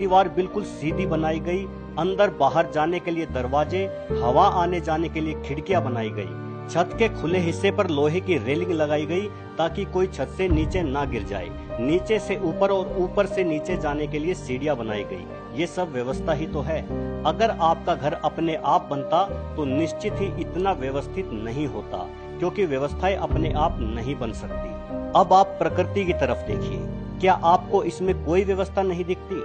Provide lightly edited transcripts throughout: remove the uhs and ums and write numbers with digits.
दीवार बिल्कुल सीधी बनाई गई, अंदर बाहर जाने के लिए दरवाजे, हवा आने जाने के लिए खिड़कियां बनाई गई। छत के खुले हिस्से पर लोहे की रेलिंग लगाई गई ताकि कोई छत से नीचे ना गिर जाए। नीचे से ऊपर और ऊपर से नीचे जाने के लिए सीढ़ियां बनाई गई। ये सब व्यवस्था ही तो है। अगर आपका घर अपने आप बनता तो निश्चित ही इतना व्यवस्थित नहीं होता, क्योंकि व्यवस्थाएं अपने आप नहीं बन सकती। अब आप प्रकृति की तरफ देखिए, क्या आपको इसमें कोई व्यवस्था नहीं दिखती?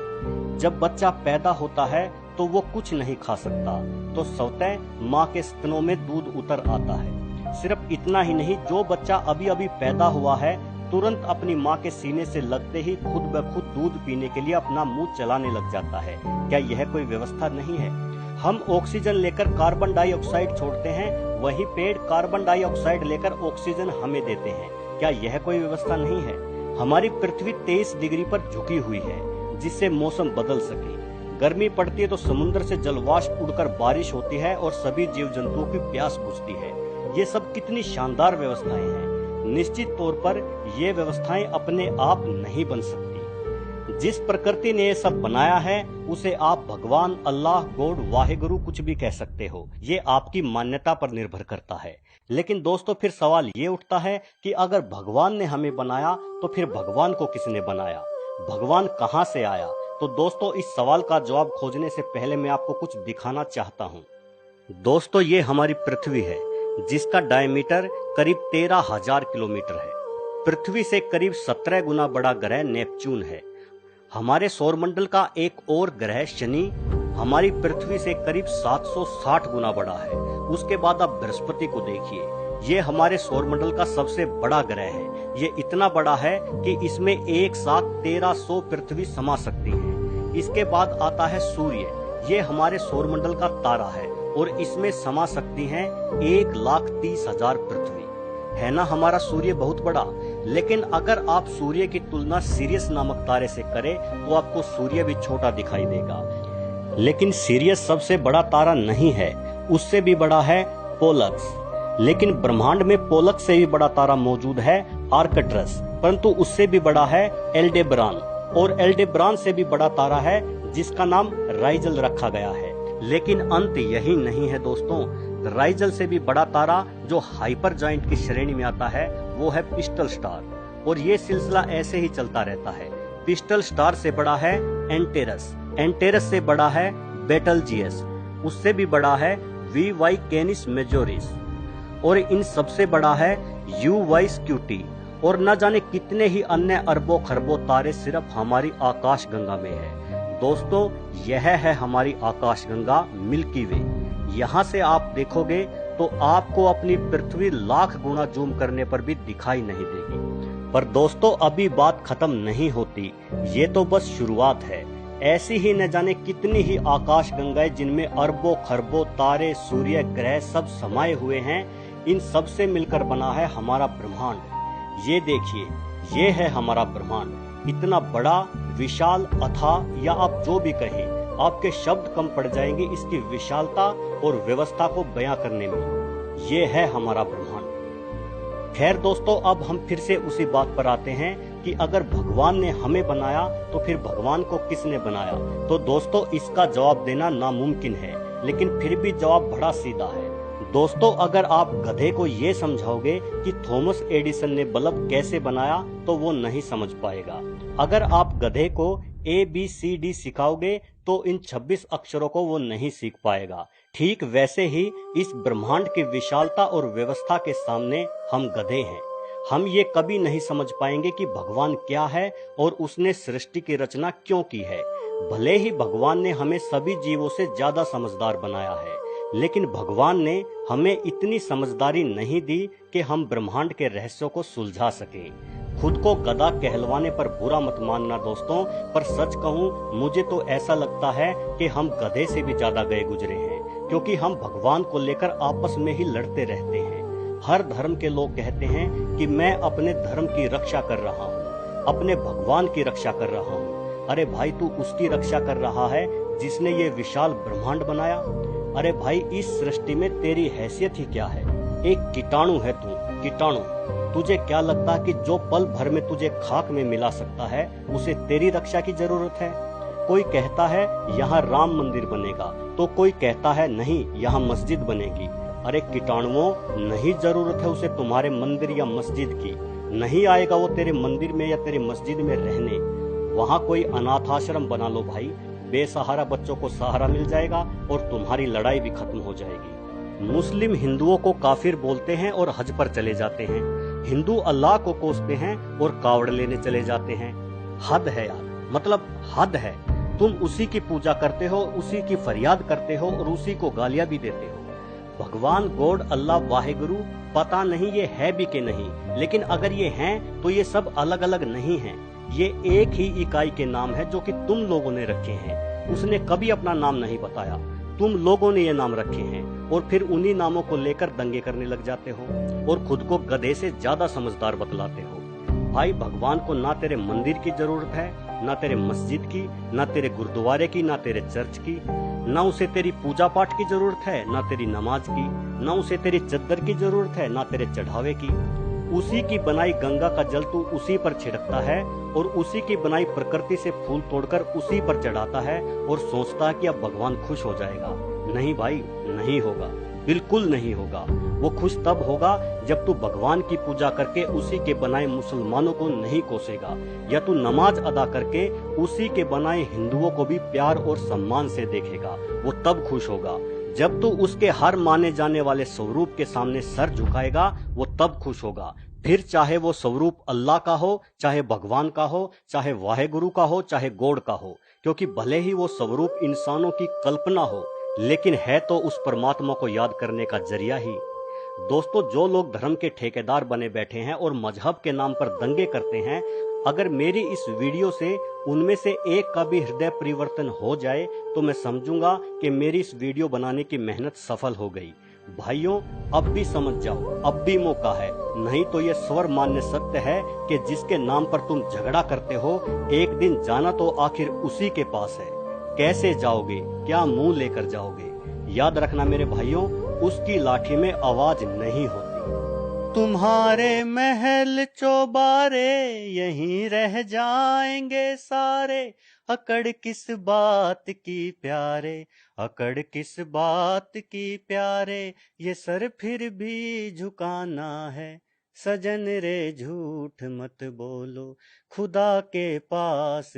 जब बच्चा पैदा होता है तो वो कुछ नहीं खा सकता, तो स्वतः माँ के स्तनों में दूध उतर आता है। सिर्फ इतना ही नहीं, जो बच्चा अभी अभी पैदा हुआ है तुरंत अपनी माँ के सीने से लगते ही खुद ब खुद दूध पीने के लिए अपना मुंह चलाने लग जाता है। क्या यह कोई व्यवस्था नहीं है? हम ऑक्सीजन लेकर कार्बन डाइऑक्साइड छोड़ते हैं, वही पेड़ कार्बन डाइऑक्साइड लेकर ऑक्सीजन हमें देते हैं। क्या यह कोई व्यवस्था नहीं है? हमारी पृथ्वी 23 डिग्री पर झुकी हुई है, जिससे मौसम बदल सके। गर्मी पड़ती है तो समुद्र से जलवाष्प उड़कर बारिश होती है और सभी जीव जंतुओं की प्यास बुझती है। ये सब कितनी शानदार व्यवस्थाएं हैं। निश्चित तौर पर ये व्यवस्थाएं अपने आप नहीं बन सकती। जिस प्रकृति ने ये सब बनाया है उसे आप भगवान, अल्लाह, गॉड, वाहेगुरु कुछ भी कह सकते हो। ये आपकी मान्यता पर निर्भर करता है। लेकिन दोस्तों, फिर सवाल ये उठता है कि अगर भगवान ने हमें बनाया तो फिर भगवान को किसने बनाया? भगवान कहाँ से आया? तो दोस्तों, इस सवाल का जवाब खोजने से पहले मैं आपको कुछ दिखाना चाहता हूँ। दोस्तों, ये हमारी पृथ्वी है, जिसका डायमीटर करीब 13,000 किलोमीटर है। पृथ्वी से करीब 17 गुना बड़ा ग्रह नेपच्यून है। हमारे सौरमंडल का एक और ग्रह शनि हमारी पृथ्वी से करीब 760 गुना बड़ा है। उसके बाद आप बृहस्पति को देखिए, ये हमारे सौरमंडल का सबसे बड़ा ग्रह है। ये इतना बड़ा है कि इसमें एक साथ 1300 पृथ्वी समा सकती है। इसके बाद आता है सूर्य, ये हमारे सौरमंडल का तारा है और इसमें समा सकती हैं 1,30,000 पृथ्वी। है ना हमारा सूर्य बहुत बड़ा? लेकिन अगर आप सूर्य की तुलना सीरियस नामक तारे से करें तो आपको सूर्य भी छोटा दिखाई देगा। लेकिन सीरियस सबसे बड़ा तारा नहीं है, उससे भी बड़ा है पोलक्स। लेकिन ब्रह्मांड में पोलक्स से भी बड़ा तारा मौजूद है आर्कट्रस, परंतु उससे भी बड़ा है एल्डेबरान, और एल्डेबरान से भी बड़ा तारा है जिसका नाम राइजल रखा गया है। लेकिन अंत यही नहीं है दोस्तों, राइजल से भी बड़ा तारा जो हाइपर जायंट की श्रेणी में आता है वो है पिस्टल स्टार, और ये सिलसिला ऐसे ही चलता रहता है। पिस्टल स्टार से बड़ा है एंटेरस, एंटेरस से बड़ा है बेटलजियस, उससे भी बड़ा है वी कैनिस मेजोरिस, और इन सबसे बड़ा है यू स्क्यूटी, और न जाने कितने ही अन्य अरबों खरबों तारे सिर्फ हमारी आकाश गंगा में है। दोस्तों, यह है हमारी आकाश गंगा मिल्की वे। यहाँ से आप देखोगे तो आपको अपनी पृथ्वी लाख गुना जूम करने पर भी दिखाई नहीं देगी। पर दोस्तों, अभी बात खत्म नहीं होती, ये तो बस शुरुआत है। ऐसी ही न जाने कितनी ही आकाश गंगाएं जिनमें अरबों खरबों तारे, सूर्य, ग्रह सब समाये हुए हैं। इन सब से मिलकर बना है हमारा ब्रह्मांड। ये देखिए, ये है हमारा ब्रह्मांड। इतना बड़ा, विशाल, अथाह, या आप जो भी कहें, आपके शब्द कम पड़ जाएंगे इसकी विशालता और व्यवस्था को बयां करने में। ये है हमारा ब्रह्मांड। खैर दोस्तों, अब हम फिर से उसी बात पर आते हैं कि अगर भगवान ने हमें बनाया तो फिर भगवान को किसने बनाया? तो दोस्तों, इसका जवाब देना नामुमकिन है, लेकिन फिर भी जवाब बड़ा सीधा है। दोस्तों, अगर आप गधे को ये समझाओगे कि थॉमस एडिसन ने बल्ब कैसे बनाया तो वो नहीं समझ पाएगा। अगर आप गधे को ABCD सिखाओगे तो इन 26 अक्षरों को वो नहीं सीख पाएगा। ठीक वैसे ही इस ब्रह्मांड की विशालता और व्यवस्था के सामने हम गधे हैं। हम ये कभी नहीं समझ पाएंगे कि भगवान क्या है और उसने सृष्टि की रचना क्यों की है। भले ही भगवान ने हमें सभी जीवों से ज्यादा समझदार बनाया है, लेकिन भगवान ने हमें इतनी समझदारी नहीं दी कि हम ब्रह्मांड के रहस्यों को सुलझा सके। खुद को गधा कहलवाने पर बुरा मत मानना दोस्तों, पर सच कहूँ मुझे तो ऐसा लगता है कि हम गधे से भी ज्यादा गए गुजरे हैं, क्योंकि हम भगवान को लेकर आपस में ही लड़ते रहते हैं। हर धर्म के लोग कहते हैं कि मैं अपने धर्म की रक्षा कर रहा हूँ, अपने भगवान की रक्षा कर रहा हूँ। अरे भाई, तू उसकी रक्षा कर रहा है जिसने ये विशाल ब्रह्मांड बनाया। अरे भाई, इस सृष्टि में तेरी हैसियत ही क्या है? एक कीटाणु है तू, कीटाणु। तुझे क्या लगता है कि जो पल भर में तुझे खाक में मिला सकता है उसे तेरी रक्षा की जरूरत है? कोई कहता है यहाँ राम मंदिर बनेगा, तो कोई कहता है नहीं यहाँ मस्जिद बनेगी। अरे कीटाणुओं, नहीं जरूरत है उसे तुम्हारे मंदिर या मस्जिद की, नहीं आएगा वो तेरे मंदिर में या तेरे मस्जिद में रहने। वहां कोई अनाथ आश्रम बना लो भाई, बेसहारा बच्चों को सहारा मिल जाएगा और तुम्हारी लड़ाई भी खत्म हो जाएगी। मुस्लिम हिंदुओं को काफिर बोलते हैं और हज पर चले जाते हैं, हिंदू अल्लाह को कोसते हैं और कावड़ लेने चले जाते हैं। हद है यार, मतलब हद है। तुम उसी की पूजा करते हो, उसी की फरियाद करते हो और उसी को गालियां भी देते हो। भगवान गॉड अल्लाह वाहेगुरु पता नहीं ये है भी कि नहीं, लेकिन अगर ये हैं तो ये सब अलग अलग नहीं हैं। ये एक ही इकाई के नाम है जो कि तुम लोगों ने रखे हैं। उसने कभी अपना नाम नहीं बताया, तुम लोगों ने ये नाम रखे हैं और फिर उन्हीं नामों को लेकर दंगे करने लग जाते हो और खुद को गधे से ज्यादा समझदार बतलाते हो। भाई भगवान को ना तेरे मंदिर की जरूरत है, ना तेरे मस्जिद की, ना तेरे गुरुद्वारे की, ना तेरे चर्च की, ना उसे तेरी पूजा पाठ की जरूरत है, ना तेरी नमाज की, ना उसे तेरी चद्दर की जरूरत है, ना तेरे चढ़ावे की। उसी की बनाई गंगा का जल तू उसी पर छिड़कता है और उसी की बनाई प्रकृति से फूल तोड़कर उसी पर चढ़ाता है और सोचता है कि अब भगवान खुश हो जाएगा। नहीं भाई, नहीं होगा, बिल्कुल नहीं होगा। वो खुश तब होगा जब तू भगवान की पूजा करके उसी के बनाए मुसलमानों को नहीं कोसेगा, या तू नमाज अदा करके उसी के बनाए हिंदुओं को भी प्यार और सम्मान से देखेगा। वो तब खुश होगा। जब तू उसके हर माने जाने वाले स्वरूप के सामने सर झुकाएगा, वो तब खुश होगा। फिर चाहे वो स्वरूप अल्लाह का हो, चाहे भगवान का हो, चाहे वाहेगुरु का हो, चाहे गॉड का हो, क्योंकि भले ही वो स्वरूप इंसानों की कल्पना हो, लेकिन है तो उस परमात्मा को याद करने का जरिया ही। दोस्तों, जो लोग धर्म के ठेकेदार बने बैठे हैं और मजहब के नाम पर दंगे करते हैं, अगर मेरी इस वीडियो से उनमें से एक का भी हृदय परिवर्तन हो जाए तो मैं समझूंगा कि मेरी इस वीडियो बनाने की मेहनत सफल हो गई। भाइयों, अब भी समझ जाओ, अब भी मौका है, नहीं तो यह स्वर मान्य सत्य है कि जिसके नाम पर तुम झगड़ा करते हो, एक दिन जाना तो आखिर उसी के पास है। कैसे जाओगे, क्या मुंह लेकर जाओगे? याद रखना मेरे भाइयों, उसकी लाठी में आवाज नहीं होती। तुम्हारे महल चौबारे यहीं रह जाएंगे सारे, अकड़ किस बात की प्यारे, अकड़ किस बात की प्यारे, ये सर फिर भी झुकाना है। सजन रे झूठ मत बोलो, खुदा के पास